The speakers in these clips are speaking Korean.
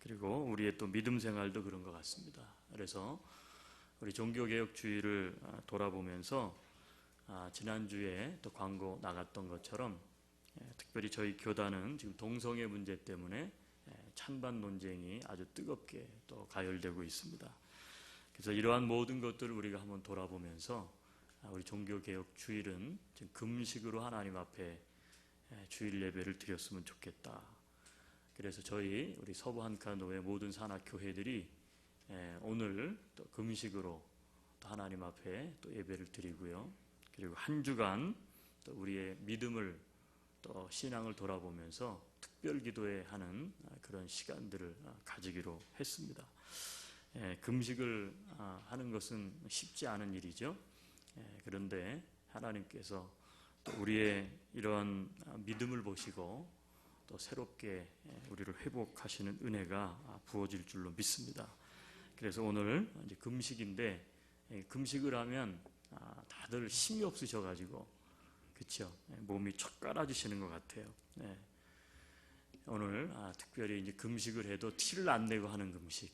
그리고 우리의 또 믿음 생활도 그런 것 같습니다. 그래서 우리 종교개혁주의를 돌아보면서 지난주에 또 광고 나갔던 것처럼 특별히 저희 교단은 지금 동성애 문제 때문에 찬반 논쟁이 아주 뜨겁게 또 가열되고 있습니다. 그래서 이러한 모든 것들을 우리가 한번 돌아보면서 우리 종교개혁주일은 지금 금식으로 하나님 앞에 주일 예배를 드렸으면 좋겠다. 그래서 우리 서부 한칸노회 모든 산악교회들이 오늘 또 금식으로 또 하나님 앞에 또 예배를 드리고요. 그리고 한 주간 또 우리의 믿음을 또 신앙을 돌아보면서 특별 기도회 하는 그런 시간들을 가지기로 했습니다. 금식을 하는 것은 쉽지 않은 일이죠. 그런데 하나님께서 또 우리의 이런 믿음을 보시고 또 새롭게 우리를 회복하시는 은혜가 부어질 줄로 믿습니다. 그래서 오늘 이제 금식인데 금식을 하면 다들 힘이 없으셔가지고 그렇죠? 몸이 촉갈아지시는 것 같아요. 오늘 특별히 이제 금식을 해도 티를 안 내고 하는 금식,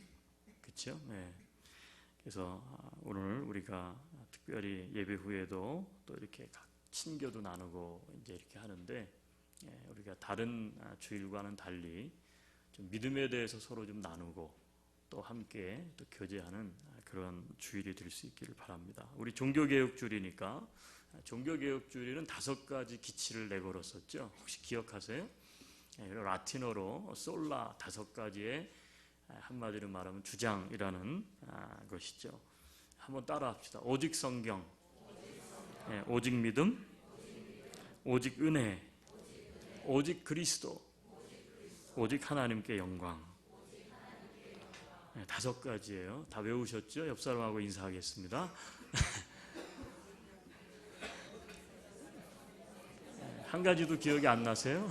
그렇죠? 그래서 오늘 우리가 특별히 예배 후에도 또 이렇게 친교도 나누고 이제 이렇게 하는데 우리가 다른 주일과는 달리 좀 믿음에 대해서 서로 좀 나누고 또 함께 또 교제하는 그런 주일이 될 수 있기를 바랍니다. 우리 종교개혁주일이니까 종교개혁주일은 5가지 기치를 내걸었었죠. 혹시 기억하세요? 라틴어로 솔라 5가지의 한마디로 말하면 주장이라는 것이죠. 한번 따라합시다. 오직 성경, 오직 믿음, 오직 은혜, 오직 그리스도, 오직 하나님께 영광. 5가지예요. 다 외우셨죠? 옆 사람하고 인사하겠습니다. 한 가지도 기억이 안 나세요?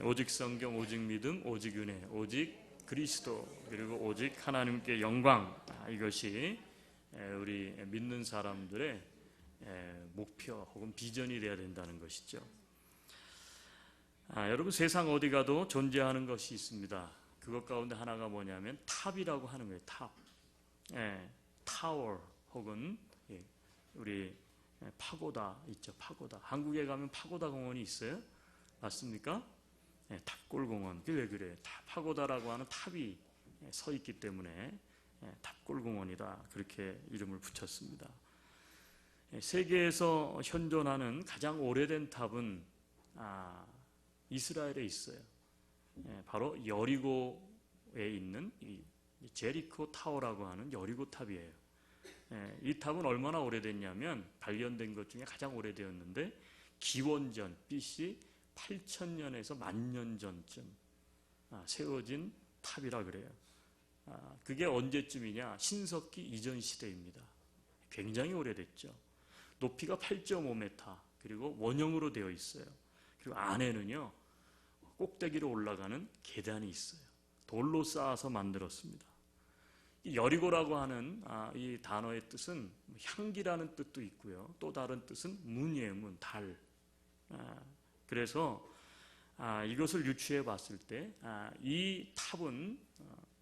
오직 성경, 오직 믿음, 오직 은혜, 오직 그리스도, 그리고 오직 하나님께 영광. 이것이 우리 믿는 사람들의 목표 혹은 비전이 되어야 된다는 것이죠. 여러분 세상 어디 가도 존재하는 것이 있습니다. 그것 가운데 하나가 뭐냐면 탑이라고 하는 거예요. 탑. 타워 혹은 우리 파고다 있죠. 파고다. 한국에 가면 파고다 공원이 있어요. 맞습니까? 탑골공원. 그게 왜 그래요? 파고다라고 하는 탑이 서 있기 때문에 탑골공원이다. 그렇게 이름을 붙였습니다. 세계에서 현존하는 가장 오래된 탑은 이스라엘에 있어요. 바로 여리고에 있는 이 제리코 타워라고 하는 여리고 탑이에요. 이 탑은 얼마나 오래됐냐면 발견된 것 중에 가장 오래되었는데 기원전 BC 8,000년에서 10,000년 전쯤 세워진 탑이라 그래요. 그게 언제쯤이냐? 신석기 이전 시대입니다. 굉장히 오래됐죠. 높이가 8.5m 그리고 원형으로 되어 있어요. 그리고 안에는요 꼭대기로 올라가는 계단이 있어요. 돌로 쌓아서 만들었습니다. 이 여리고라고 하는 이 단어의 뜻은 향기라는 뜻도 있고요. 또 다른 뜻은 문이에요. 문, 달. 그래서 이것을 유추해 봤을 때 이 탑은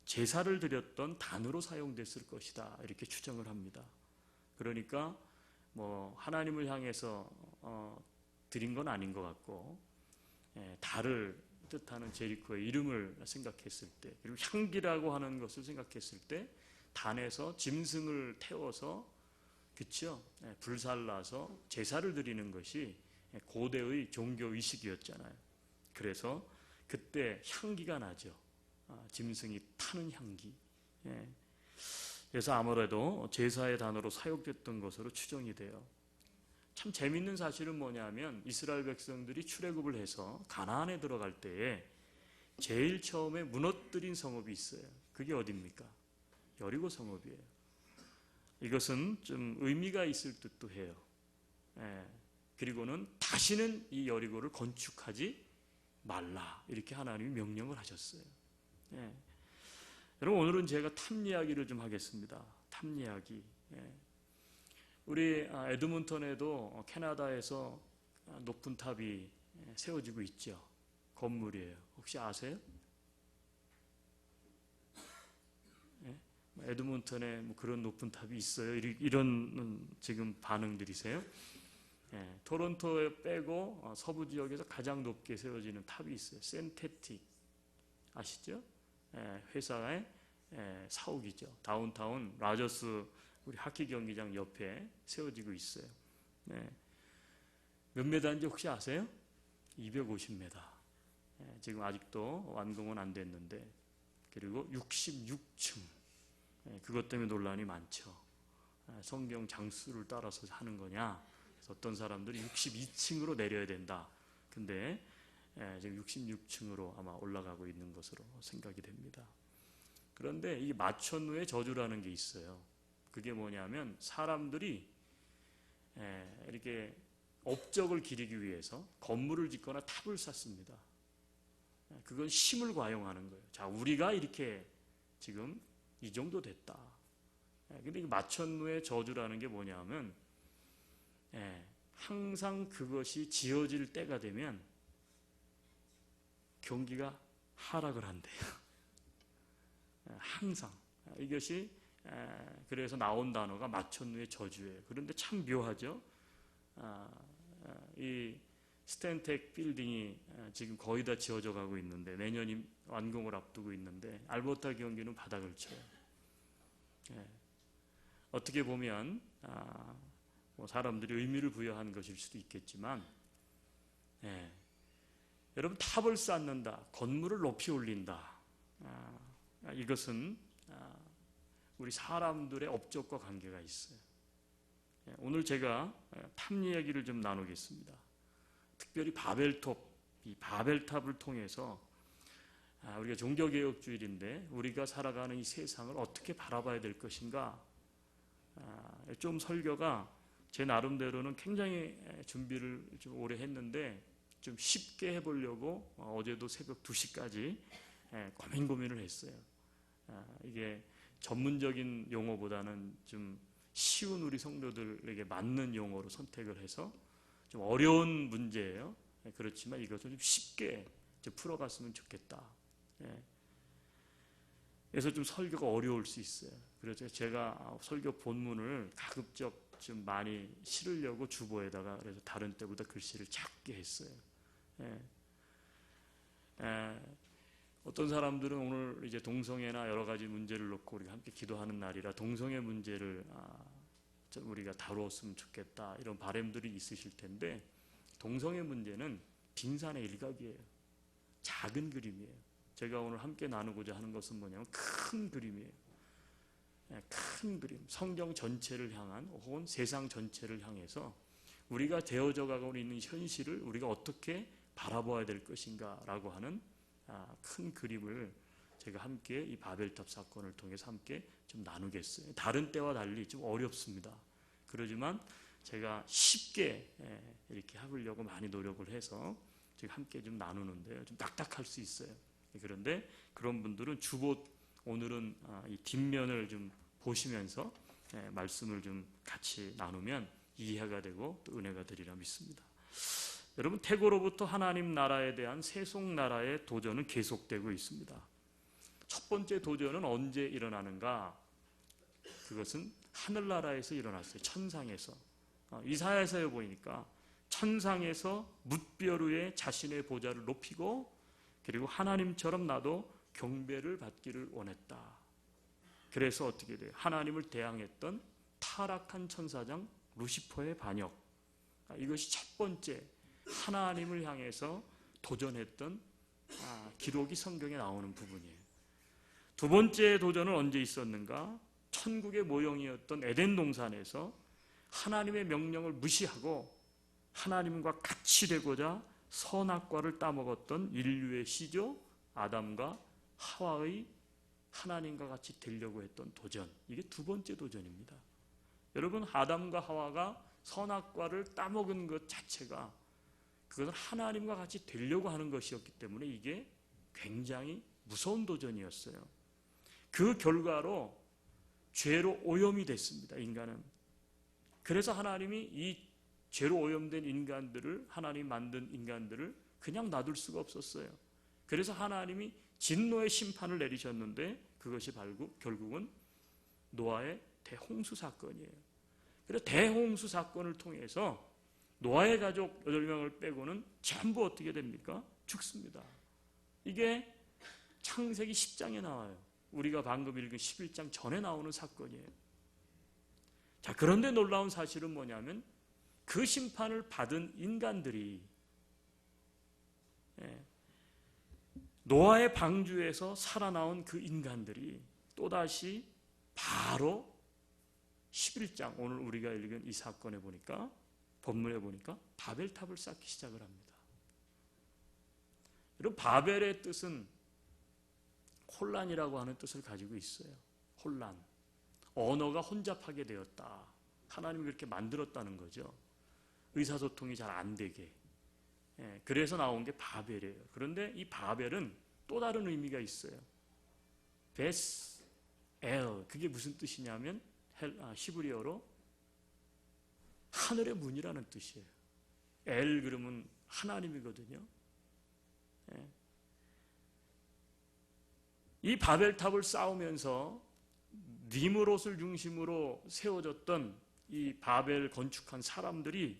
제사를 드렸던 단으로 사용됐을 것이다. 이렇게 추정을 합니다. 그러니까 뭐 하나님을 향해서 드린 건 아닌 것 같고 달을 뜻하는 제리코의 이름을 생각했을 때 그리고 향기라고 하는 것을 생각했을 때 단에서 짐승을 태워서 그렇죠? 불살라서 제사를 드리는 것이 고대의 종교 의식이었잖아요. 그래서 그때 향기가 나죠. 짐승이 타는 향기. 그래서 아무래도 제사의 단어로 사용됐던 것으로 추정이 돼요. 참 재밌는 사실은 뭐냐면 이스라엘 백성들이 출애굽을 해서 가나안에 들어갈 때에 제일 처음에 무너뜨린 성읍이 있어요. 그게 어디입니까? 여리고 성읍이에요. 이것은 좀 의미가 있을 듯도 해요. 그리고는 다시는 이 여리고를 건축하지 말라 이렇게 하나님이 명령을 하셨어요. 여러분 오늘은 제가 탑 이야기를 좀 하겠습니다. 탑 이야기. 우리 에드문턴에도 캐나다에서 높은 탑이 세워지고 있죠. 건물이에요. 혹시 아세요? 에드몬턴에 뭐 그런 높은 탑이 있어요. 이런 지금 반응들이세요. 토론토에 빼고 서부 지역에서 가장 높게 세워지는 탑이 있어요. 센테틱 아시죠? 회사의 사옥이죠. 다운타운 라저스 우리 하키 경기장 옆에 세워지고 있어요. 몇 메다인지 혹시 아세요? 250m. 지금 아직도 완공은 안 됐는데, 그리고 66층. 그것 때문에 논란이 많죠. 성경 장수를 따라서 하는 거냐? 그래서 어떤 사람들이 62층으로 내려야 된다. 근데 지금 66층으로 아마 올라가고 있는 것으로 생각이 됩니다. 그런데 이 마천루의 저주라는 게 있어요. 그게 뭐냐면 사람들이 이렇게 업적을 기리기 위해서 건물을 짓거나 탑을 쌓습니다. 그건 힘을 과용하는 거예요. 자, 우리가 이렇게 지금 이 정도 됐다. 근데 이 마천루의 저주라는 게 뭐냐면 항상 그것이 지어질 때가 되면 경기가 하락을 한대요. 항상. 이것이 그래서 나온 단어가 마천루의 저주예요. 그런데 참 묘하죠. 이 스탠텍 빌딩이 지금 거의 다 지어져 가고 있는데 내년이 완공을 앞두고 있는데 알버타 경기는 바닥을 쳐요. 어떻게 보면 뭐 사람들이 의미를 부여한 것일 수도 있겠지만 여러분 탑을 쌓는다, 건물을 높이 올린다. 이것은 우리 사람들의 업적과 관계가 있어요. 오늘 제가 탑 이야기를 좀 나누겠습니다. 특별히 이 바벨탑을 통해서 우리가 종교개혁주일인데 우리가 살아가는 이 세상을 어떻게 바라봐야 될 것인가. 좀 설교가 제 나름대로는 굉장히 준비를 좀 오래 했는데 좀 쉽게 해보려고 어제도 새벽 2시까지 고민을 했어요. 이게 전문적인 용어보다는 좀 쉬운 우리 성도들에게 맞는 용어로 선택을 해서 좀 어려운 문제예요. 그렇지만 이것을 좀 쉽게 좀 풀어갔으면 좋겠다. 그래서 좀 설교가 어려울 수 있어요. 그래서 제가 설교 본문을 가급적 좀 많이 실으려고 주보에다가 그래서 다른 때보다 글씨를 작게 했어요. 어떤 사람들은 오늘 이제 동성애나 여러 가지 문제를 놓고 우리가 함께 기도하는 날이라 동성애 문제를 좀 우리가 다루었으면 좋겠다 이런 바람들이 있으실 텐데 동성애 문제는 빙산의 일각이에요. 작은 그림이에요. 제가 오늘 함께 나누고자 하는 것은 뭐냐면 큰 그림이에요. 큰 그림, 성경 전체를 향한 혹은 세상 전체를 향해서 우리가 되어져 가고 있는 현실을 우리가 어떻게 바라봐야 될 것인가 라고 하는 큰 그림을 제가 함께 이 바벨탑 사건을 통해서 함께 좀 나누겠어요. 다른 때와 달리 좀 어렵습니다. 그러지만 제가 쉽게 이렇게 하려고 많이 노력을 해서 지금 함께 좀 나누는데요. 좀 딱딱할 수 있어요. 그런데 그런 분들은 주보 오늘은 이 뒷면을 좀 보시면서 말씀을 좀 같이 나누면 이해가 되고 또 은혜가 되리라 믿습니다. 여러분 태고로부터 하나님 나라에 대한 세속 나라의 도전은 계속되고 있습니다. 첫 번째 도전은 언제 일어나는가? 그것은 하늘나라에서 일어났어요. 천상에서. 이사야서에 보니까 천상에서 뭇별 위에 자신의 보좌를 높이고 그리고 하나님처럼 나도 경배를 받기를 원했다. 그래서 어떻게 돼요? 하나님을 대항했던 타락한 천사장 루시퍼의 반역. 이것이 첫 번째 하나님을 향해서 도전했던 기록이 성경에 나오는 부분이에요. 두 번째 도전은 언제 있었는가? 천국의 모형이었던 에덴 동산에서 하나님의 명령을 무시하고 하나님과 같이 되고자 선악과를 따먹었던 인류의 시조 아담과 하와의 하나님과 같이 되려고 했던 도전. 이게 두 번째 도전입니다. 여러분 아담과 하와가 선악과를 따먹은 것 자체가 그것은 하나님과 같이 되려고 하는 것이었기 때문에 이게 굉장히 무서운 도전이었어요. 그 결과로 죄로 오염이 됐습니다. 인간은. 그래서 하나님이 이 죄로 오염된 인간들을 하나님 만든 인간들을 그냥 놔둘 수가 없었어요. 그래서 하나님이 진노의 심판을 내리셨는데 그것이 결국은 노아의 대홍수 사건이에요. 그래서 대홍수 사건을 통해서 노아의 가족 8명을 빼고는 전부 어떻게 됩니까? 죽습니다. 이게 창세기 10장에 나와요. 우리가 방금 읽은 11장 전에 나오는 사건이에요. 자, 그런데 놀라운 사실은 뭐냐면 그 심판을 받은 인간들이 노아의 방주에서 살아나온 그 인간들이 또다시 바로 11장 오늘 우리가 읽은 이 사건에 보니까 본문에 보니까 바벨탑을 쌓기 시작을 합니다. 여러분, 바벨의 뜻은 혼란이라고 하는 뜻을 가지고 있어요. 혼란. 언어가 혼잡하게 되었다. 하나님이 그렇게 만들었다는 거죠. 의사소통이 잘 안 되게. 그래서 나온 게 바벨이에요. 그런데 이 바벨은 또 다른 의미가 있어요. 베스 엘, 그게 무슨 뜻이냐면 히브리어로 하늘의 문이라는 뜻이에요. 엘 그러면 하나님이거든요. 이 바벨탑을 쌓으면서 니므롯을 중심으로 세워졌던 이 바벨 건축한 사람들이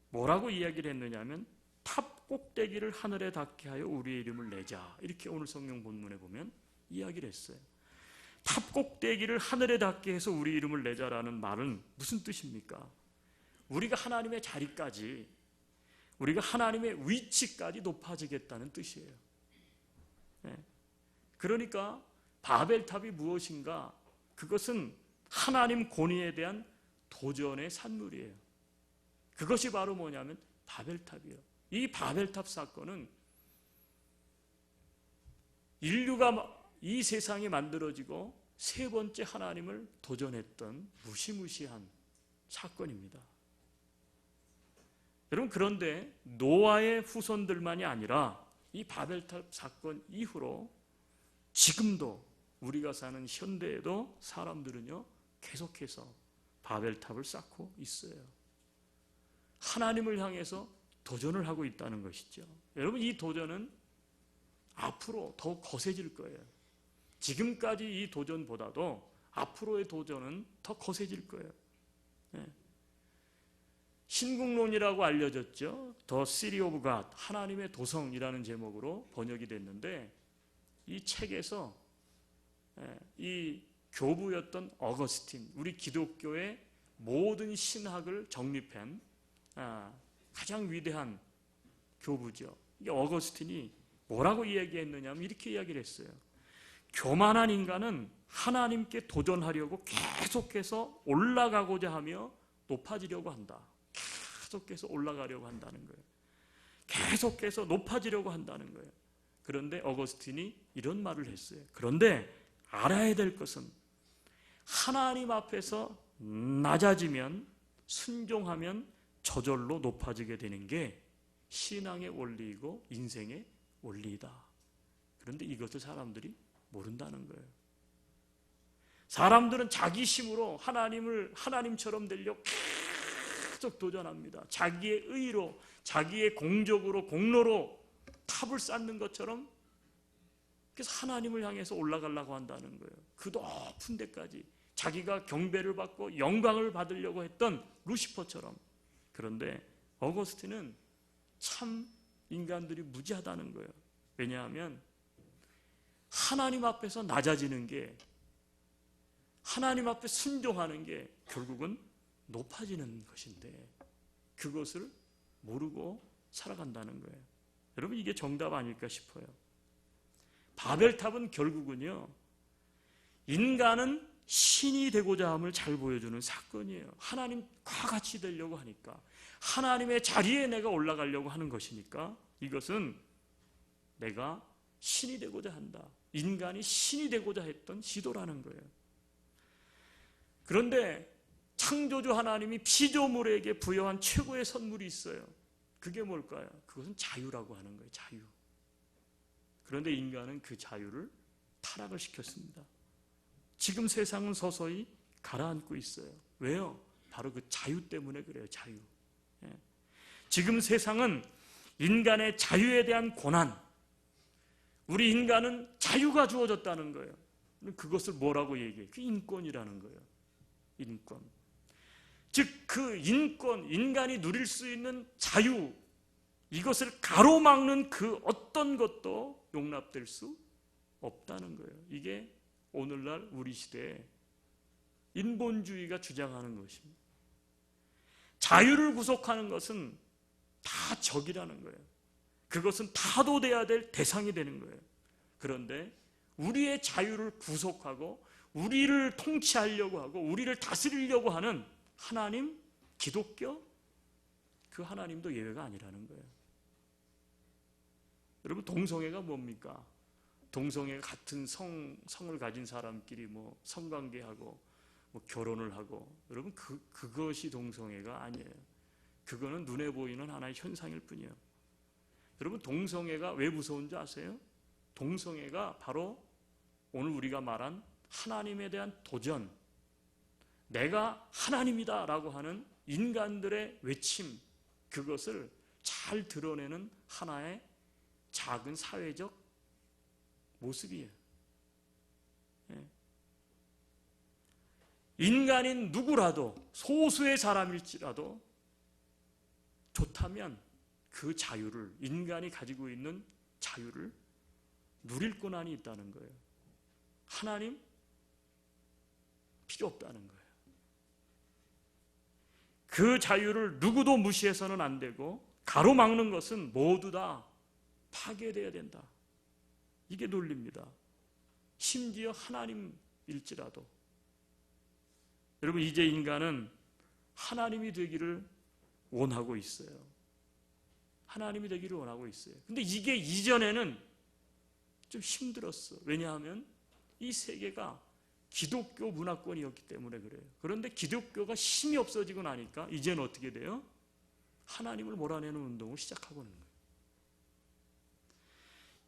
뭐라고 이야기를 했느냐면 탑 꼭대기를 하늘에 닿게 하여 우리의 이름을 내자, 이렇게 오늘 성경 본문에 보면 이야기를 했어요. 탑 꼭대기를 하늘에 닿게 해서 우리 이름을 내자라는 말은 무슨 뜻입니까? 우리가 하나님의 자리까지, 우리가 하나님의 위치까지 높아지겠다는 뜻이에요. 그러니까 바벨탑이 무엇인가? 그것은 하나님 권위에 대한 도전의 산물이에요. 그것이 바로 뭐냐면 바벨탑이에요. 이 바벨탑 사건은 인류가 이 세상이 만들어지고 세 번째 하나님을 도전했던 무시무시한 사건입니다. 여러분, 그런데 노아의 후손들만이 아니라 이 바벨탑 사건 이후로 지금도 우리가 사는 현대에도 사람들은요 계속해서 바벨탑을 쌓고 있어요. 하나님을 향해서 도전을 하고 있다는 것이죠. 여러분, 이 도전은 앞으로 더 거세질 거예요. 지금까지 이 도전보다도 앞으로의 도전은 더 거세질 거예요. 신국론이라고 알려졌죠. The City of God, 하나님의 도성이라는 제목으로 번역이 됐는데, 이 책에서 이 교부였던 어거스틴, 우리 기독교의 모든 신학을 정립한 가장 위대한 교부죠. 이게 어거스틴이 뭐라고 이야기했느냐면 이렇게 이야기를 했어요. 교만한 인간은 하나님께 도전하려고 계속해서 올라가고자 하며 높아지려고 한다. 계속해서 올라가려고 한다는 거예요. 계속해서 높아지려고 한다는 거예요. 그런데 어거스틴이 이런 말을 했어요. 그런데 알아야 될 것은 하나님 앞에서 낮아지면, 순종하면 저절로 높아지게 되는 게 신앙의 원리이고 인생의 원리이다. 그런데 이것을 사람들이 모른다는 거예요. 사람들은 자기 힘으로 하나님처럼 되려고 계속 도전합니다. 자기의 의로, 자기의 공로로 탑을 쌓는 것처럼, 그래서 하나님을 향해서 올라가려고 한다는 거예요. 그 높은 데까지 자기가 경배를 받고 영광을 받으려고 했던 루시퍼처럼. 그런데 어거스틴은 참 인간들이 무지하다는 거예요. 왜냐하면 하나님 앞에서 낮아지는 게, 하나님 앞에 순종하는 게 결국은 높아지는 것인데 그것을 모르고 살아간다는 거예요. 여러분, 이게 정답 아닐까 싶어요. 바벨탑은 결국은요, 인간은 신이 되고자 함을 잘 보여주는 사건이에요. 하나님과 같이 되려고 하니까, 하나님의 자리에 내가 올라가려고 하는 것이니까, 이것은 내가 신이 되고자 한다. 인간이 신이 되고자 했던 시도라는 거예요. 그런데 창조주 하나님이 피조물에게 부여한 최고의 선물이 있어요. 그게 뭘까요? 그것은 자유라고 하는 거예요. 자유. 그런데 인간은 그 자유를 타락을 시켰습니다. 지금 세상은 서서히 가라앉고 있어요. 왜요? 바로 그 자유 때문에 그래요. 자유. 지금 세상은 인간의 자유에 대한 권한, 우리 인간은 자유가 주어졌다는 거예요. 그것을 뭐라고 얘기해요? 그 인권이라는 거예요. 인권. 즉 그 인권, 인간이 누릴 수 있는 자유, 이것을 가로막는 그 어떤 것도 용납될 수 없다는 거예요. 이게 오늘날 우리 시대에 인본주의가 주장하는 것입니다. 자유를 구속하는 것은 다 적이라는 거예요. 그것은 타도돼야 될 대상이 되는 거예요. 그런데 우리의 자유를 구속하고 우리를 통치하려고 하고 우리를 다스리려고 하는 하나님, 기독교, 그 하나님도 예외가 아니라는 거예요. 여러분, 동성애가 뭡니까? 동성애가 같은 성을 가진 사람끼리 성관계하고 결혼을 하고, 여러분, 그것이 동성애가 아니에요. 그거는 눈에 보이는 하나의 현상일 뿐이에요. 여러분, 동성애가 왜 무서운지 아세요? 동성애가 바로 오늘 우리가 말한 하나님에 대한 도전, 내가 하나님이다 라고 하는 인간들의 외침, 그것을 잘 드러내는 하나의 작은 사회적 모습이에요. 인간인 누구라도, 소수의 사람일지라도 좋다면 그 자유를, 인간이 가지고 있는 자유를 누릴 권한이 있다는 거예요. 하나님 필요 없다는 거예요. 그 자유를 누구도 무시해서는 안 되고, 가로막는 것은 모두 다 파괴되어야 된다. 이게 논리입니다. 심지어 하나님일지라도. 여러분, 이제 인간은 하나님이 되기를 원하고 있어요. 하나님이 되기를 원하고 있어요. 근데 이게 이전에는 좀 힘들었어. 왜냐하면 이 세계가 기독교 문화권이었기 때문에 그래요. 그런데 기독교가 힘이 없어지고 나니까 이제는 어떻게 돼요? 하나님을 몰아내는 운동을 시작하고 있는 거예요.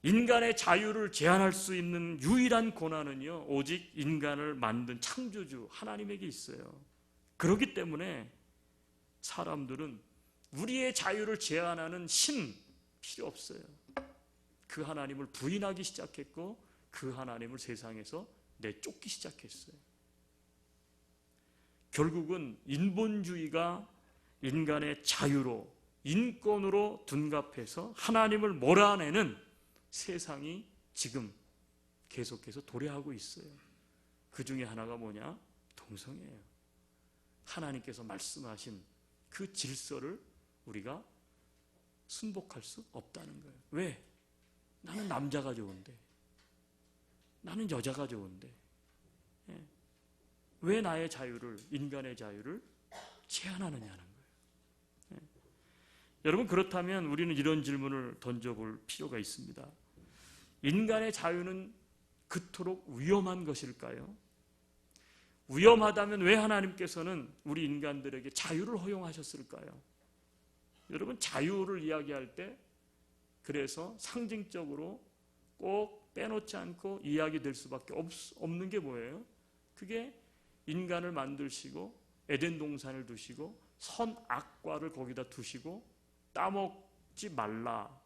인간의 자유를 제한할 수 있는 유일한 권한은요, 오직 인간을 만든 창조주 하나님에게 있어요. 그렇기 때문에 사람들은 우리의 자유를 제한하는 신 필요 없어요. 그 하나님을 부인하기 시작했고, 그 하나님을 세상에서 내쫓기 시작했어요. 결국은 인본주의가 인간의 자유로, 인권으로 둔갑해서 하나님을 몰아내는 세상이 지금 계속해서 도래하고 있어요. 그 중에 하나가 뭐냐? 동성애예요. 하나님께서 말씀하신 그 질서를 우리가 순복할 수 없다는 거예요. 왜? 나는 남자가 좋은데, 나는 여자가 좋은데, 왜 나의 자유를, 인간의 자유를 제한하느냐는 거예요. 여러분, 그렇다면 우리는 이런 질문을 던져볼 필요가 있습니다. 인간의 자유는 그토록 위험한 것일까요? 위험하다면 왜 하나님께서는 우리 인간들에게 자유를 허용하셨을까요? 여러분, 자유를 이야기할 때 그래서 상징적으로 꼭 빼놓지 않고 이야기될 수밖에 없는 게 뭐예요? 그게 인간을 만드시고 에덴 동산을 두시고 선악과를 거기다 두시고 따먹지 말라.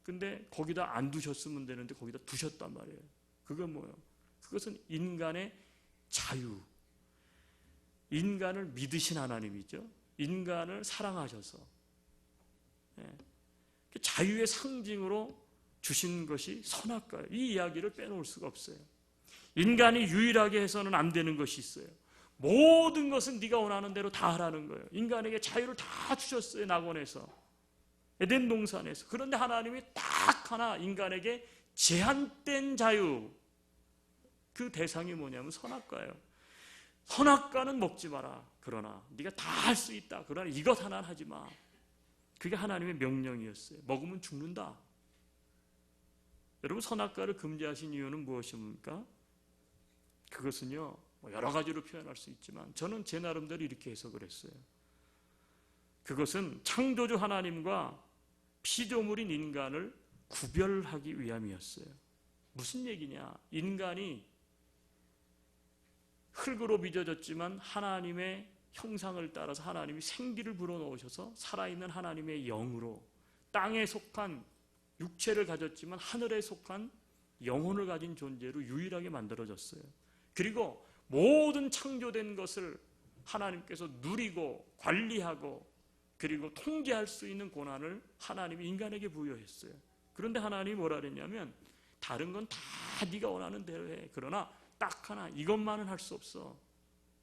근데 거기다 안 두셨으면 되는데 거기다 두셨단 말이에요. 그건 뭐예요? 그것은 인간의 자유. 인간을 믿으신 하나님이죠. 인간을 사랑하셔서 자유의 상징으로 주신 것이 선악과예요. 이 이야기를 빼놓을 수가 없어요. 인간이 유일하게 해서는 안 되는 것이 있어요. 모든 것은 네가 원하는 대로 다 하라는 거예요. 인간에게 자유를 다 주셨어요. 낙원에서, 에덴 동산에서. 그런데 하나님이 딱 하나 인간에게 제한된 자유, 그 대상이 뭐냐면 선악과예요. 선악과는 먹지 마라. 그러나 네가 다 할 수 있다. 그러나 이것 하나는 하지 마. 그게 하나님의 명령이었어요. 먹으면 죽는다. 여러분, 선악과를 금지하신 이유는 무엇입니까? 그것은요, 여러 가지로 표현할 수 있지만 저는 제 나름대로 이렇게 해석을 했어요. 그것은 창조주 하나님과 피조물인 인간을 구별하기 위함이었어요. 무슨 얘기냐? 인간이 흙으로 빚어졌지만 하나님의 형상을 따라서 하나님이 생기를 불어넣으셔서 살아있는 하나님의 영으로 땅에 속한 육체를 가졌지만 하늘에 속한 영혼을 가진 존재로 유일하게 만들어졌어요. 그리고 모든 창조된 것을 하나님께서 누리고 관리하고 그리고 통제할 수 있는 권한을 하나님이 인간에게 부여했어요. 그런데 하나님이 뭐라 그랬냐면 다른 건 다 네가 원하는 대로 해. 그러나 딱 하나 이것만은 할 수 없어.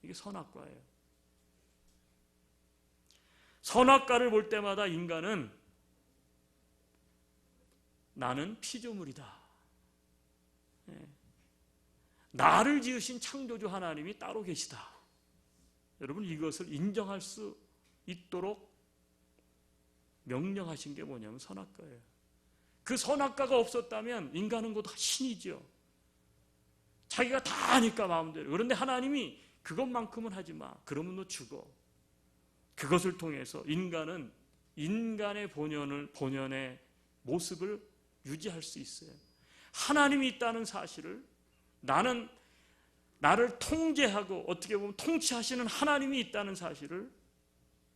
이게 선악과예요. 선악과를 볼 때마다 인간은 나는 피조물이다. 나를 지으신 창조주 하나님이 따로 계시다. 여러분 이것을 인정할 수 있도록 명령하신 게 뭐냐면 선악과예요. 그 선악과가 없었다면 인간은 곧 신이죠. 자기가 다 하니까 마음대로. 그런데 하나님이 그것만큼은 하지 마. 그러면 너 죽어. 그것을 통해서 인간은 인간의 본연의 모습을 유지할 수 있어요. 하나님이 있다는 사실을 나는 나를 통제하고 어떻게 보면 통치하시는 하나님이 있다는 사실을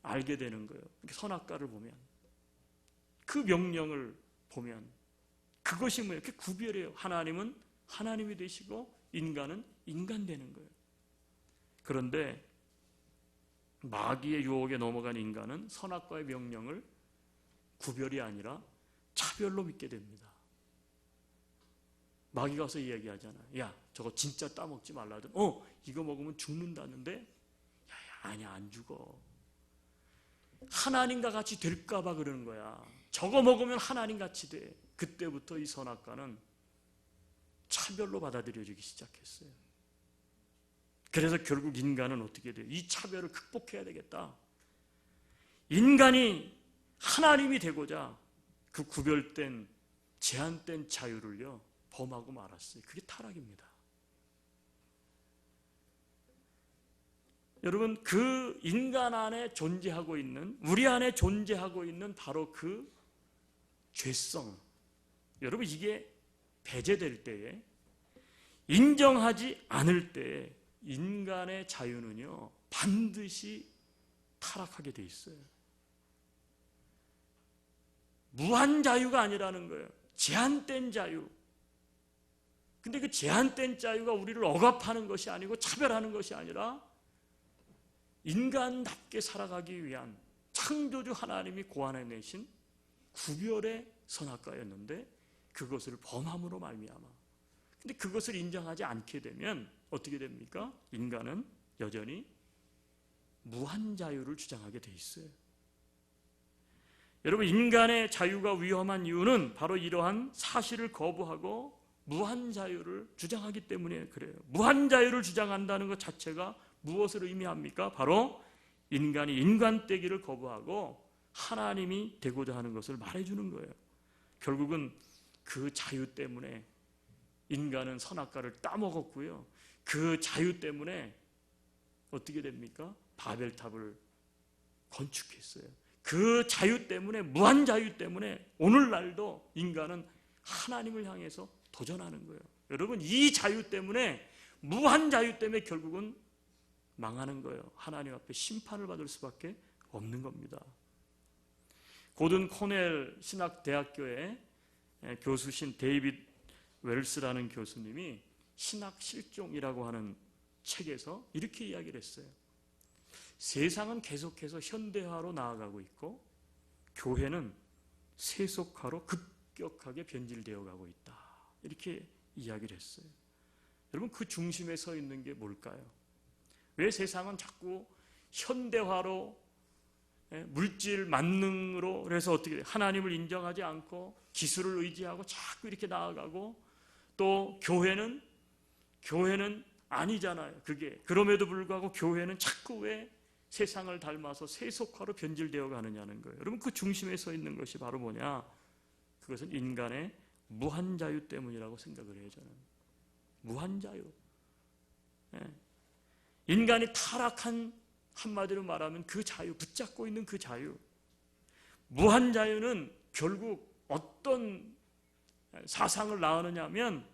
알게 되는 거예요. 선악과를 보면 그 명령을 보면 그것이 뭐예요? 그 구별이에요. 하나님은 하나님이 되시고 인간은 인간 되는 거예요. 그런데 마귀의 유혹에 넘어간 인간은 선악과의 명령을 구별이 아니라 차별로 믿게 됩니다. 마귀가 와서 이야기하잖아요. 야, 저거 진짜 따먹지 말라든. 이거 먹으면 죽는다는데? 아니야, 안 죽어. 하나님과 같이 될까봐 그러는 거야. 저거 먹으면 하나님 같이 돼. 그때부터 이 선악과는 차별로 받아들여지기 시작했어요. 그래서 결국 인간은 어떻게 돼요? 이 차별을 극복해야 되겠다. 인간이 하나님이 되고자 그 구별된 제한된 자유를요 범하고 말았어요. 그게 타락입니다. 여러분 그 인간 안에 존재하고 있는 우리 안에 존재하고 있는 바로 그 죄성, 여러분 이게 배제될 때에 인정하지 않을 때에 인간의 자유는요 반드시 타락하게 돼 있어요. 무한 자유가 아니라는 거예요. 제한된 자유. 근데 그 제한된 자유가 우리를 억압하는 것이 아니고 차별하는 것이 아니라 인간답게 살아가기 위한 창조주 하나님이 고안해내신 구별의 선악과였는데 그것을 범함으로 말미암아. 근데 그것을 인정하지 않게 되면 어떻게 됩니까? 인간은 여전히 무한 자유를 주장하게 돼 있어요. 여러분 인간의 자유가 위험한 이유는 바로 이러한 사실을 거부하고 무한 자유를 주장하기 때문에 그래요. 무한 자유를 주장한다는 것 자체가 무엇을 의미합니까? 바로 인간이 인간되기를 거부하고 하나님이 되고자 하는 것을 말해주는 거예요. 결국은 그 자유 때문에 인간은 선악과를 따먹었고요. 그 자유 때문에 어떻게 됩니까? 바벨탑을 건축했어요. 그 자유 때문에 무한 자유 때문에 오늘날도 인간은 하나님을 향해서 도전하는 거예요. 여러분 이 자유 때문에 무한 자유 때문에 결국은 망하는 거예요. 하나님 앞에 심판을 받을 수밖에 없는 겁니다. 고든 코넬 신학대학교의 교수신 데이빗 웰스라는 교수님이 신학 실종이라고 하는 책에서 이렇게 이야기를 했어요. 세상은 계속해서 현대화로 나아가고 있고 교회는 세속화로 급격하게 변질되어 가고 있다. 이렇게 이야기를 했어요. 여러분 그 중심에 서 있는 게 뭘까요? 왜 세상은 자꾸 현대화로 물질 만능으로 그래서 어떻게 돼요? 하나님을 인정하지 않고 기술을 의지하고 자꾸 이렇게 나아가고 또 교회는 아니잖아요. 그게 그럼에도 불구하고 교회는 자꾸 왜 세상을 닮아서 세속화로 변질되어 가느냐는 거예요. 여러분 그 중심에 서 있는 것이 바로 뭐냐? 그것은 인간의 무한 자유 때문이라고 생각을 해요. 저는 무한 자유. 인간이 타락한 한마디로 말하면 그 자유, 붙잡고 있는 그 자유. 무한 자유는 결국 어떤 사상을 낳느냐 하면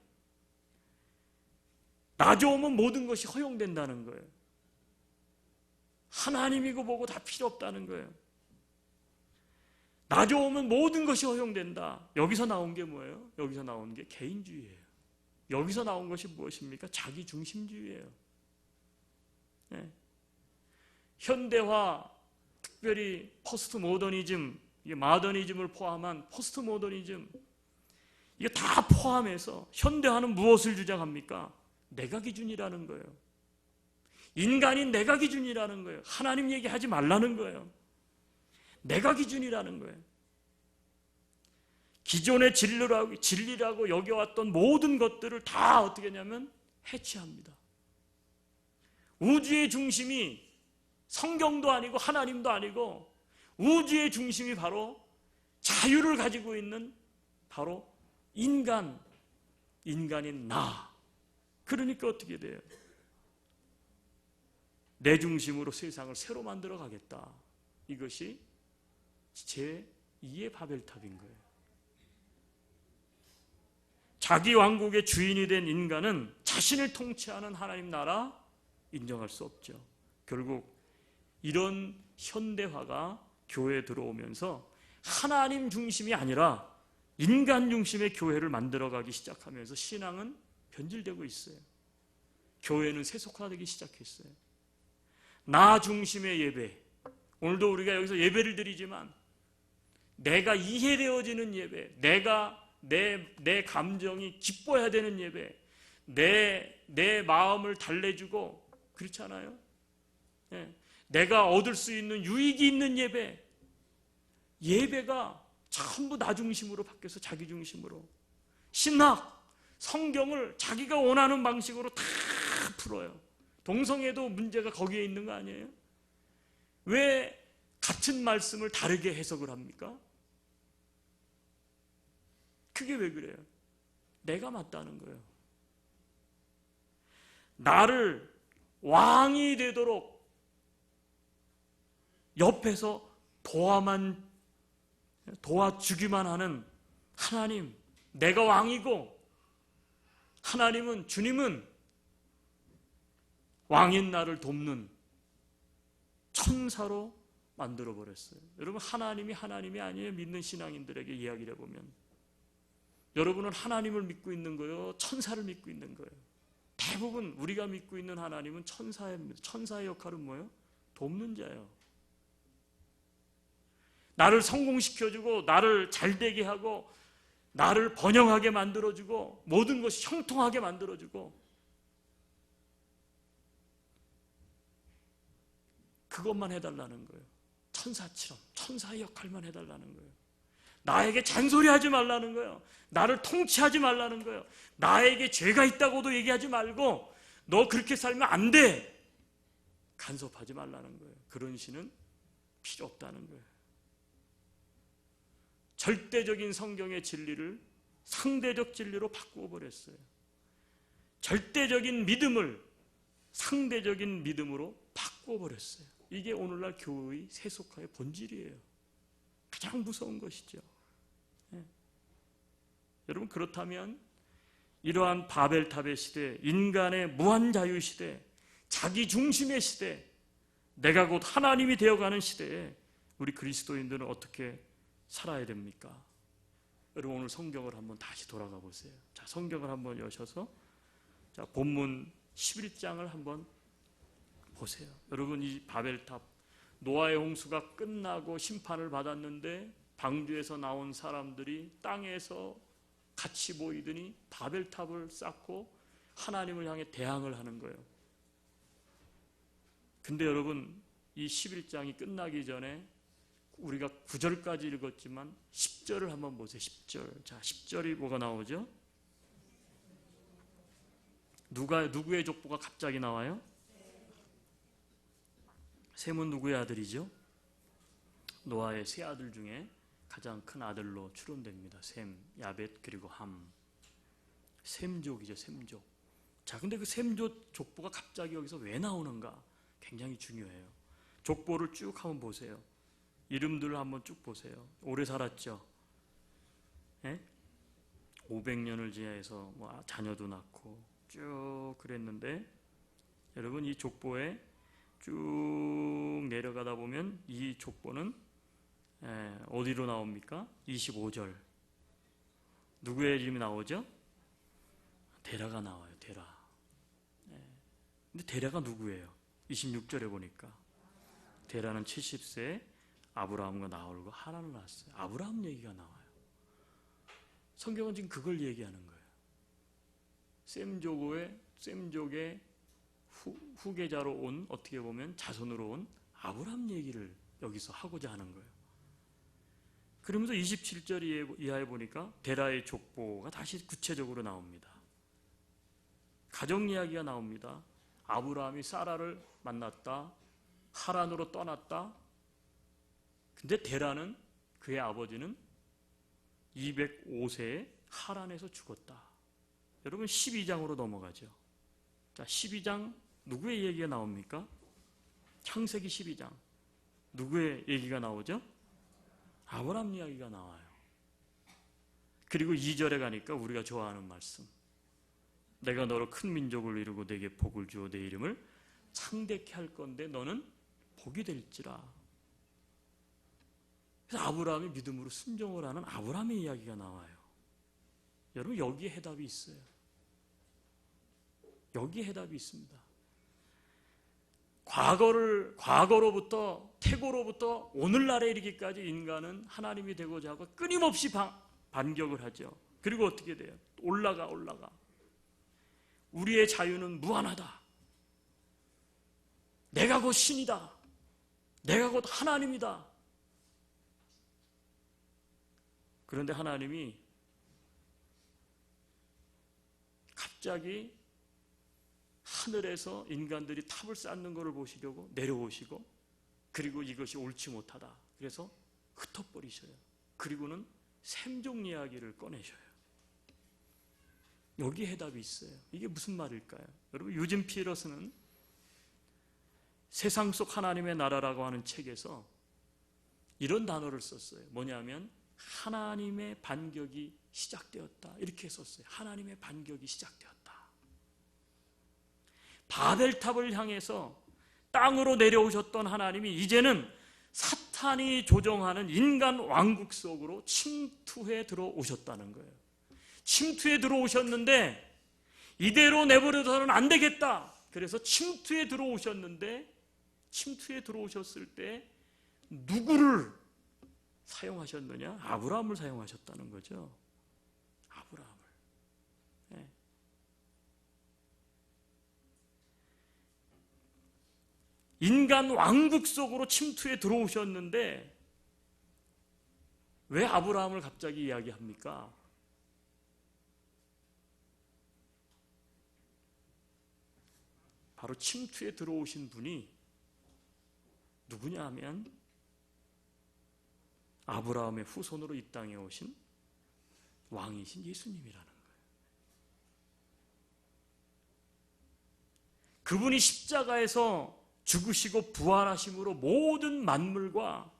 나 좋으면 모든 것이 허용된다는 거예요. 하나님이고 뭐고 다 필요 없다는 거예요. 나 좋으면 모든 것이 허용된다. 여기서 나온 게 뭐예요? 여기서 나온 게 개인주의예요. 여기서 나온 것이 무엇입니까? 자기중심주의예요. 네. 현대화, 특별히 포스트 모더니즘, 마더니즘을 포함한 포스트 모더니즘, 이게 다 포함해서 현대화는 무엇을 주장합니까? 내가 기준이라는 거예요. 인간인 내가 기준이라는 거예요. 하나님 얘기하지 말라는 거예요. 내가 기준이라는 거예요. 기존의 진리라고 여겨왔던 모든 것들을 다 어떻게 하냐면 해체합니다. 우주의 중심이 성경도 아니고 하나님도 아니고 우주의 중심이 바로 자유를 가지고 있는 바로 인간인 나. 그러니까 어떻게 돼요? 내 중심으로 세상을 새로 만들어 가겠다. 이것이 제2의 바벨탑인 거예요. 자기 왕국의 주인이 된 인간은 자신을 통치하는 하나님 나라 인정할 수 없죠. 결국 이런 현대화가 교회에 들어오면서 하나님 중심이 아니라 인간 중심의 교회를 만들어가기 시작하면서 신앙은 변질되고 있어요. 교회는 세속화되기 시작했어요. 나 중심의 예배, 오늘도 우리가 여기서 예배를 드리지만 내가 이해되어지는 예배, 내 감정이 기뻐야 되는 예배, 내 마음을 달래주고 그렇잖아요. 네. 내가 얻을 수 있는 유익이 있는 예배가 전부 나 중심으로 바뀌어서 자기 중심으로 신학, 성경을 자기가 원하는 방식으로 다 풀어요. 동성애도 문제가 거기에 있는 거 아니에요? 왜 같은 말씀을 다르게 해석을 합니까? 그게 왜 그래요? 내가 맞다는 거예요. 나를 왕이 되도록 옆에서 도와주기만 하는 하나님, 내가 왕이고 하나님은, 주님은 왕인 나를 돕는 천사로 만들어버렸어요. 여러분, 하나님이 아니에요. 믿는 신앙인들에게 이야기를 해보면 여러분은 하나님을 믿고 있는 거예요? 천사를 믿고 있는 거예요? 대부분 우리가 믿고 있는 하나님은 천사입니다. 천사의 역할은 뭐예요? 돕는 자예요. 나를 성공시켜주고 나를 잘되게 하고 나를 번영하게 만들어주고 모든 것이 형통하게 만들어주고 그것만 해달라는 거예요. 천사처럼 천사의 역할만 해달라는 거예요. 나에게 잔소리하지 말라는 거예요. 나를 통치하지 말라는 거예요. 나에게 죄가 있다고도 얘기하지 말고 너 그렇게 살면 안 돼. 간섭하지 말라는 거예요. 그런 신은 필요 없다는 거예요. 절대적인 성경의 진리를 상대적 진리로 바꾸어 버렸어요. 절대적인 믿음을 상대적인 믿음으로 바꾸어 버렸어요. 이게 오늘날 교회의 세속화의 본질이에요. 가장 무서운 것이죠. 네. 여러분, 그렇다면 이러한 바벨탑의 시대, 인간의 무한 자유 시대, 자기 중심의 시대, 내가 곧 하나님이 되어가는 시대에 우리 그리스도인들은 어떻게 살아야 됩니까? 여러분, 오늘 성경을 한번 다시 돌아가 보세요. 자, 성경을 한번 여셔서 자, 본문 11장을 한번 보세요. 여러분, 이 바벨탑, 노아의 홍수가 끝나고 심판을 받았는데 방주에서 나온 사람들이 땅에서 같이 모이더니 바벨탑을 쌓고 하나님을 향해 대항을 하는 거예요. 근데 여러분, 이 11장이 끝나기 전에 우리가 9절까지 읽었지만 10절을 한번 보세요. 10절. 자, 10절이 뭐가 나오죠? 누구의 족보가 갑자기 나와요? 셈은 누구의 아들이죠? 노아의 세 아들 중에 가장 큰 아들로 추론됩니다. 셈, 야벳, 그리고 함. 셈족이죠, 셈족. 자, 근데 그 셈족 족보가 갑자기 여기서 왜 나오는가? 굉장히 중요해요. 족보를 쭉 한번 보세요. 이름들을 한번 쭉 보세요. 오래 살았죠? 예? 500년을 지나해서 뭐 자녀도 낳고 쭉 그랬는데 여러분, 이 족보에 쭉 내려가다 보면 이 족보는 어디로 나옵니까? 25절. 누구의 이름이 나오죠? 데라가 나와요. 데라. 근데 데라가 누구예요? 26절에 보니까 데라는 70세에 아브라함과 나홀과 하란을 낳았어요. 아브라함 얘기가 나와요. 성경은 지금 그걸 얘기하는 거예요. 셈족의 후계자로 온, 어떻게 보면 자손으로 온 아브라함 얘기를 여기서 하고자 하는 거예요. 그러면서 27절 이하에 보니까 데라의 족보가 다시 구체적으로 나옵니다. 가정 이야기가 나옵니다. 아브라함이 사라를 만났다. 하란으로 떠났다. 근데 데라는, 그의 아버지는 205세에 하란에서 죽었다. 여러분 12장으로 넘어가죠. 자, 12장 누구의 얘기가 나옵니까? 창세기 12장 누구의 얘기가 나오죠? 아브라함 이야기가 나와요. 그리고 2절에 가니까 우리가 좋아하는 말씀, 내가 너로 큰 민족을 이루고 내게 복을 주어 내 이름을 창대케 할 건데 너는 복이 될지라. 그래서 아브라함이 믿음으로 순종을 하는 아브라함의 이야기가 나와요. 여러분 여기에 해답이 있어요. 여기에 해답이 있습니다. 과거로부터 태고로부터 오늘날에 이르기까지 인간은 하나님이 되고자 하고 끊임없이 반격을 하죠. 그리고 어떻게 돼요? 올라가. 우리의 자유는 무한하다. 내가 곧 신이다. 내가 곧 하나님이다. 그런데 하나님이 갑자기 하늘에서 인간들이 탑을 쌓는 것을 보시려고 내려오시고, 그리고 이것이 옳지 못하다. 그래서 흩어버리셔요. 그리고는 셈종 이야기를 꺼내셔요. 여기에 해답이 있어요. 이게 무슨 말일까요? 여러분 유진 피러스는 세상 속 하나님의 나라라고 하는 책에서 이런 단어를 썼어요. 뭐냐면 하나님의 반격이 시작되었다. 이렇게 썼어요. 하나님의 반격이 시작되었다. 바벨탑을 향해서 땅으로 내려오셨던 하나님이 이제는 사탄이 조종하는 인간 왕국 속으로 침투해 들어오셨다는 거예요. 침투해 들어오셨는데 이대로 내버려둬서는 안 되겠다. 그래서 침투해 들어오셨는데, 침투해 들어오셨을 때 누구를 사용하셨느냐? 아브라함을 사용하셨다는 거죠. 아브라함을. 네. 인간 왕국 속으로 침투해 들어오셨는데 왜 아브라함을 갑자기 이야기합니까? 바로 침투에 들어오신 분이 누구냐 하면 아브라함의 후손으로 이 땅에 오신 왕이신 예수님이라는 거예요. 그분이 십자가에서 죽으시고 부활하심으로 모든 만물과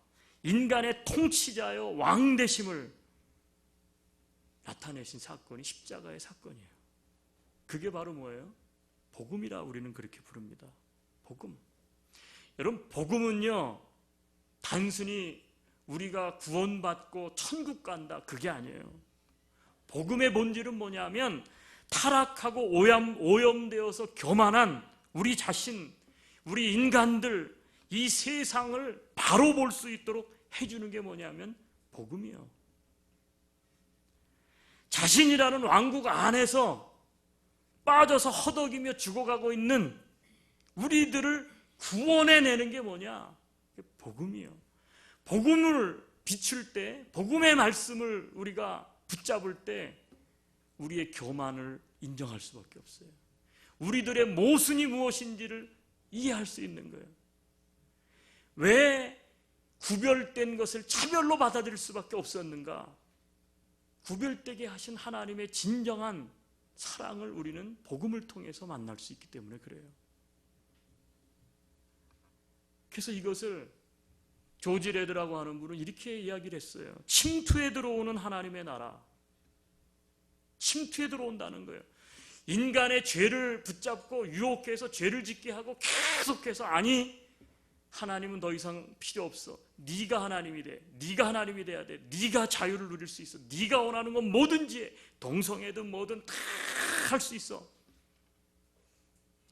인간의 통치자여 왕 되심을 나타내신 사건이 십자가의 사건이에요. 그게 바로 뭐예요? 복음이라 우리는 그렇게 부릅니다. 복음. 여러분 복음은요 단순히 우리가 구원받고 천국 간다 그게 아니에요. 복음의 본질은 뭐냐면 타락하고 오염되어서 교만한 우리 자신, 우리 인간들, 이 세상을 바로 볼 수 있도록 해주는 게 뭐냐면 복음이요. 자신이라는 왕국 안에서 빠져서 허덕이며 죽어가고 있는 우리들을 구원해내는 게 뭐냐? 복음이요. 복음을 비출 때, 복음의 말씀을 우리가 붙잡을 때 우리의 교만을 인정할 수밖에 없어요. 우리들의 모순이 무엇인지를 이해할 수 있는 거예요. 왜 구별된 것을 차별로 받아들일 수밖에 없었는가? 구별되게 하신 하나님의 진정한 사랑을 우리는 복음을 통해서 만날 수 있기 때문에 그래요. 그래서 이것을 조지 레드라고 하는 분은 이렇게 이야기를 했어요. 침투에 들어오는 하나님의 나라. 침투에 들어온다는 거예요. 인간의 죄를 붙잡고 유혹해서 죄를 짓게 하고 계속해서 아니 하나님은 더 이상 필요 없어. 네가 하나님이 돼. 네가 하나님이 돼야 돼. 네가 자유를 누릴 수 있어. 네가 원하는 건 뭐든지 해. 동성애든 뭐든 다 할 수 있어.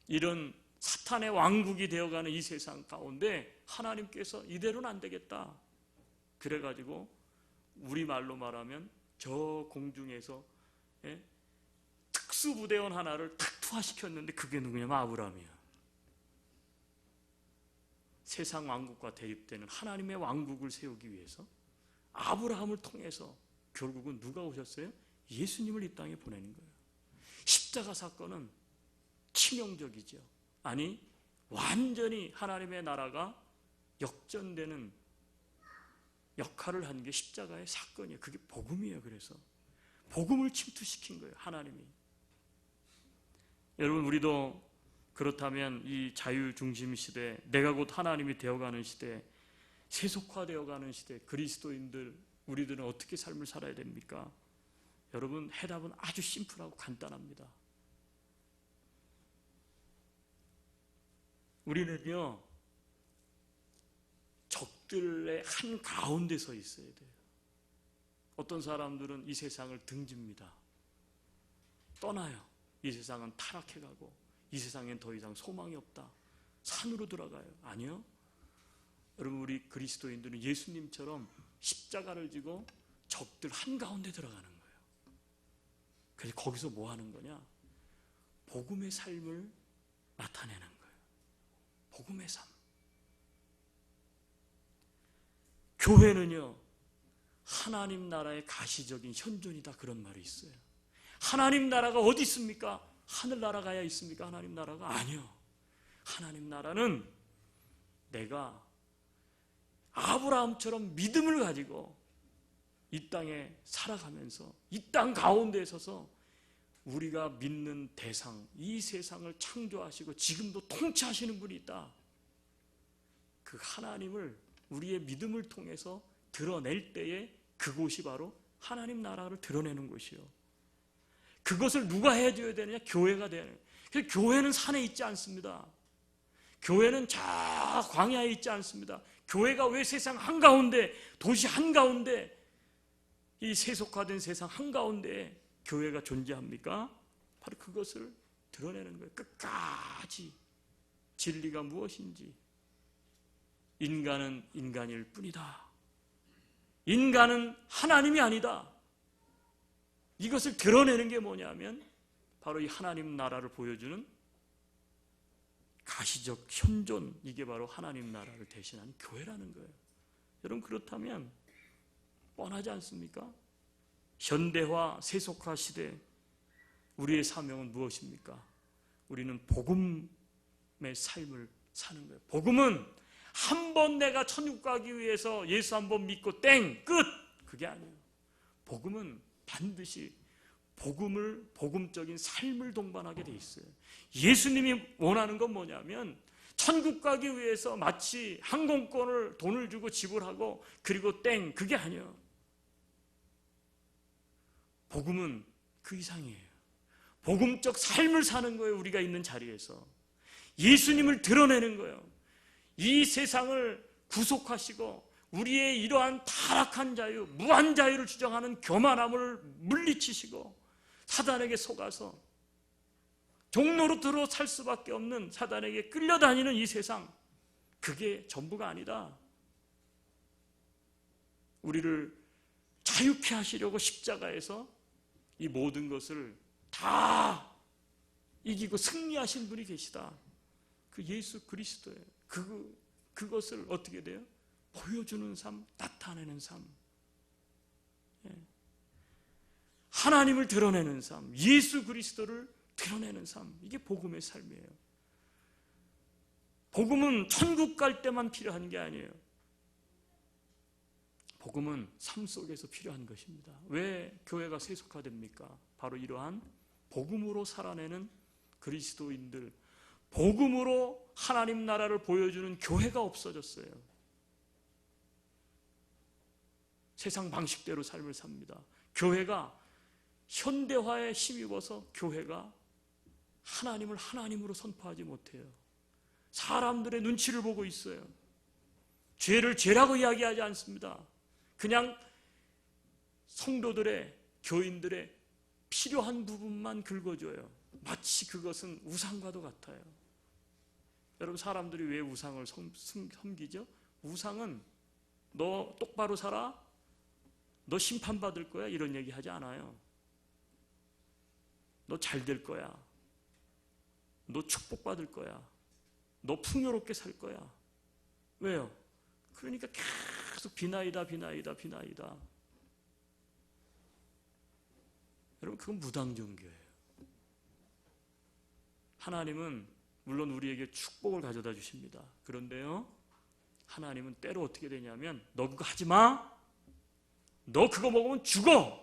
이런 사탄의 왕국이 되어가는 이 세상 가운데 하나님께서 이대로는 안 되겠다. 그래가지고 우리말로 말하면 저 공중에서 특수부대원 하나를 탁 투하시켰는데 그게 누구냐면 아브라함이야. 세상 왕국과 대립되는 하나님의 왕국을 세우기 위해서 아브라함을 통해서 결국은 누가 오셨어요? 예수님을 이 땅에 보내는 거예요. 십자가 사건은 치명적이죠. 아니, 완전히 하나님의 나라가 역전되는 역할을 한 게 십자가의 사건이에요. 그게 복음이에요. 그래서 복음을 침투시킨 거예요, 하나님이. 여러분, 우리도 그렇다면 이 자유중심 시대, 내가 곧 하나님이 되어가는 시대, 세속화되어가는 시대, 그리스도인들, 우리들은 어떻게 삶을 살아야 됩니까? 여러분, 해답은 아주 심플하고 간단합니다. 우리는요, 적들의 한 가운데 서 있어야 돼요. 어떤 사람들은 이 세상을 등집니다. 떠나요. 이 세상은 타락해가고 이 세상엔 더 이상 소망이 없다. 산으로 들어가요. 아니요. 여러분, 우리 그리스도인들은 예수님처럼 십자가를 지고 적들 한가운데 들어가는 거예요. 그래서 거기서 뭐 하는 거냐? 복음의 삶을 나타내는 거예요. 복음의 삶. 교회는요, 하나님 나라의 가시적인 현존이다, 그런 말이 있어요. 하나님 나라가 어디 있습니까? 하늘나라 가야 있습니까? 하나님 나라가? 아니요. 하나님 나라는 내가 아브라함처럼 믿음을 가지고 이 땅에 살아가면서 이 땅 가운데에 서서 우리가 믿는 대상, 이 세상을 창조하시고 지금도 통치하시는 분이 있다. 그 하나님을 우리의 믿음을 통해서 드러낼 때에 그곳이 바로 하나님 나라를 드러내는 곳이요. 그것을 누가 해줘야 되느냐? 교회가 되는 거예요. 그래서 교회는 산에 있지 않습니다. 교회는 저 광야에 있지 않습니다. 교회가 왜 세상 한가운데, 도시 한가운데, 이 세속화된 세상 한가운데 교회가 존재합니까? 바로 그것을 드러내는 거예요. 끝까지 진리가 무엇인지. 인간은 인간일 뿐이다. 인간은 하나님이 아니다. 이것을 드러내는 게 뭐냐면 바로 이 하나님 나라를 보여주는 가시적 현존, 이게 바로 하나님 나라를 대신하는 교회라는 거예요. 여러분, 그렇다면 뻔하지 않습니까? 현대화, 세속화 시대, 우리의 사명은 무엇입니까? 우리는 복음의 삶을 사는 거예요. 복음은 한 번 내가 천국 가기 위해서 예수 한 번 믿고 땡! 끝! 그게 아니에요. 복음은 반드시 복음적인 삶을 동반하게 돼 있어요. 예수님이 원하는 건 뭐냐면 천국 가기 위해서 마치 항공권을 돈을 주고 지불하고 그리고 땡! 그게 아니에요. 복음은 그 이상이에요. 복음적 삶을 사는 거예요. 우리가 있는 자리에서 예수님을 드러내는 거예요. 이 세상을 구속하시고 우리의 이러한 타락한 자유, 무한 자유를 주장하는 교만함을 물리치시고 사단에게 속아서 종노릇으로 살 수밖에 없는 사단에게 끌려다니는 이 세상, 그게 전부가 아니다. 우리를 자유케 하시려고 십자가에서 이 모든 것을 다 이기고 승리하신 분이 계시다. 그 예수 그리스도예요. 그것을 어떻게 돼요? 보여주는 삶, 나타내는 삶. 하나님을 드러내는 삶, 예수 그리스도를 드러내는 삶, 이게 복음의 삶이에요. 복음은 천국 갈 때만 필요한 게 아니에요. 복음은 삶 속에서 필요한 것입니다. 왜 교회가 세속화됩니까? 바로 이러한 복음으로 살아내는 그리스도인들, 복음으로 하나님 나라를 보여주는 교회가 없어졌어요. 세상 방식대로 삶을 삽니다. 교회가 현대화에 힘입어서 교회가 하나님을 하나님으로 선포하지 못해요. 사람들의 눈치를 보고 있어요. 죄를 죄라고 이야기하지 않습니다. 그냥 성도들의, 교인들의 필요한 부분만 긁어줘요. 마치 그것은 우상과도 같아요. 여러분, 사람들이 왜 우상을 섬기죠? 우상은 너 똑바로 살아? 너 심판받을 거야? 이런 얘기 하지 않아요. 너 잘 될 거야. 너 축복받을 거야. 너 풍요롭게 살 거야. 왜요? 그러니까 계속 비나이다. 여러분, 그건 무당종교예요. 하나님은 물론 우리에게 축복을 가져다 주십니다. 그런데요, 하나님은 때로 어떻게 되냐면 너 그거 하지 마. 너 그거 먹으면 죽어.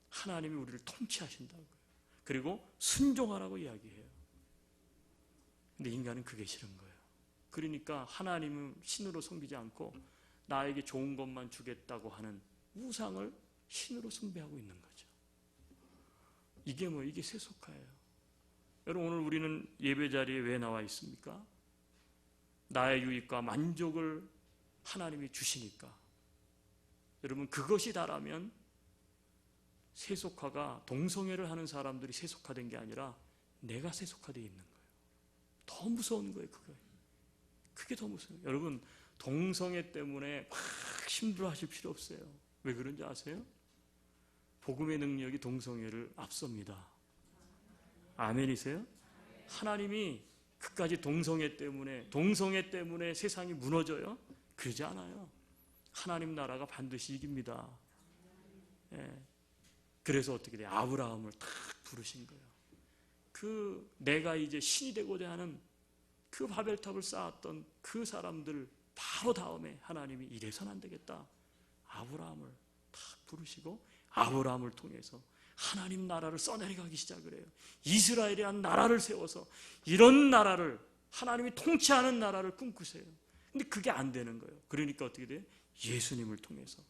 하나님이 우리를 통치하신다고요. 그리고 순종하라고 이야기해요. 근데 인간은 그게 싫은 거예요. 그러니까 하나님은 신으로 섬기지 않고 나에게 좋은 것만 주겠다고 하는 우상을 신으로 숭배하고 있는 거죠. 이게 세속화예요. 여러분, 오늘 우리는 예배 자리에 왜 나와 있습니까? 나의 유익과 만족을 하나님이 주시니까. 여러분, 그것이 다라면 세속화가, 동성애를 하는 사람들이 세속화된 게 아니라 내가 세속화되어 있는 거예요. 더 무서운 거예요. 그게 더 무서워요. 여러분, 동성애 때문에 막 힘들어하실 필요 없어요. 왜 그런지 아세요? 복음의 능력이 동성애를 앞섭니다. 아멘이세요? 하나님이 그까지 동성애 때문에 세상이 무너져요? 그러지 않아요. 하나님 나라가 반드시 이깁니다. 예. 그래서 어떻게 돼요? 아브라함을 딱 부르신 거예요. 내가 이제 신이 되고자 하는 그 바벨탑을 쌓았던 그 사람들 바로 다음에 하나님이 이래서는 안 되겠다. 아브라함을 딱 부르시고 아브라함을 통해서 하나님 나라를 써내려가기 시작을 해요. 이스라엘이라는 나라를 세워서 이런 나라를, 하나님이 통치하는 나라를 꿈꾸세요. 근데 그게 안 되는 거예요. 그러니까 어떻게 돼요? 예수님을 통해서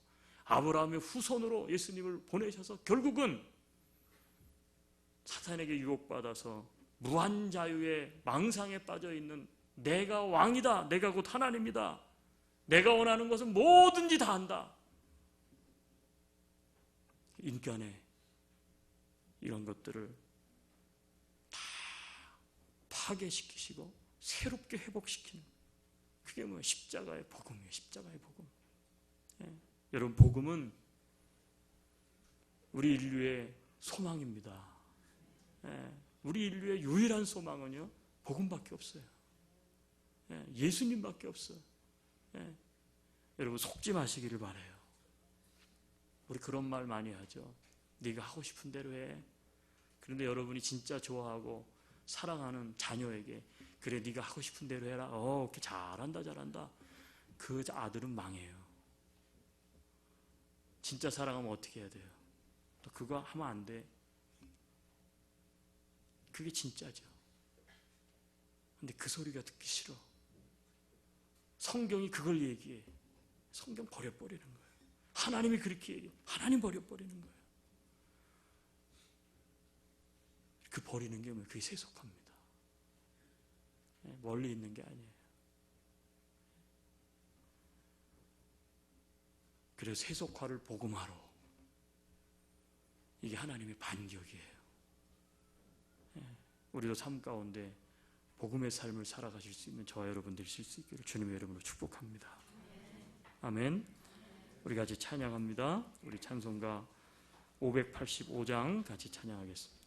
아브라함의 후손으로 예수님을 보내셔서 결국은 사탄에게 유혹받아서 무한 자유의 망상에 빠져있는 내가 왕이다, 내가 곧 하나님이다, 내가 원하는 것은 뭐든지 다 한다, 인간의 이런 것들을 다 파괴시키시고 새롭게 회복시키는, 그게 뭐예요? 십자가의 복음이에요. 십자가의 복음. 예. 여러분, 복음은 우리 인류의 소망입니다. 예. 우리 인류의 유일한 소망은요, 복음밖에 없어요. 예. 예수님밖에 없어요. 예. 여러분, 속지 마시기를 바라요. 우리 그런 말 많이 하죠. 네가 하고 싶은 대로 해. 그런데 여러분이 진짜 좋아하고 사랑하는 자녀에게 그래, 네가 하고 싶은 대로 해라. 이렇게 잘한다. 그 아들은 망해요. 진짜 사랑하면 어떻게 해야 돼요? 또 그거 하면 안 돼. 그게 진짜죠. 근데 그 소리가 듣기 싫어. 성경이 그걸 얘기해. 성경 버려버리는 거예요. 하나님이 그렇게 얘기해. 하나님 버려버리는 거예요. 그 버리는 게 뭐예요? 그게 세속화입니다. 멀리 있는 게 아니에요. 그래서 세속화를 복음화로, 이게 하나님의 반격이에요. 우리도 삶 가운데 복음의 삶을 살아가실 수 있는 저와 여러분들이 있을 수 있기를 주님의 이름으로 축복합니다. 아멘. 우리 같이 찬양합니다. 우리 찬송가 585장 같이 찬양하겠습니다.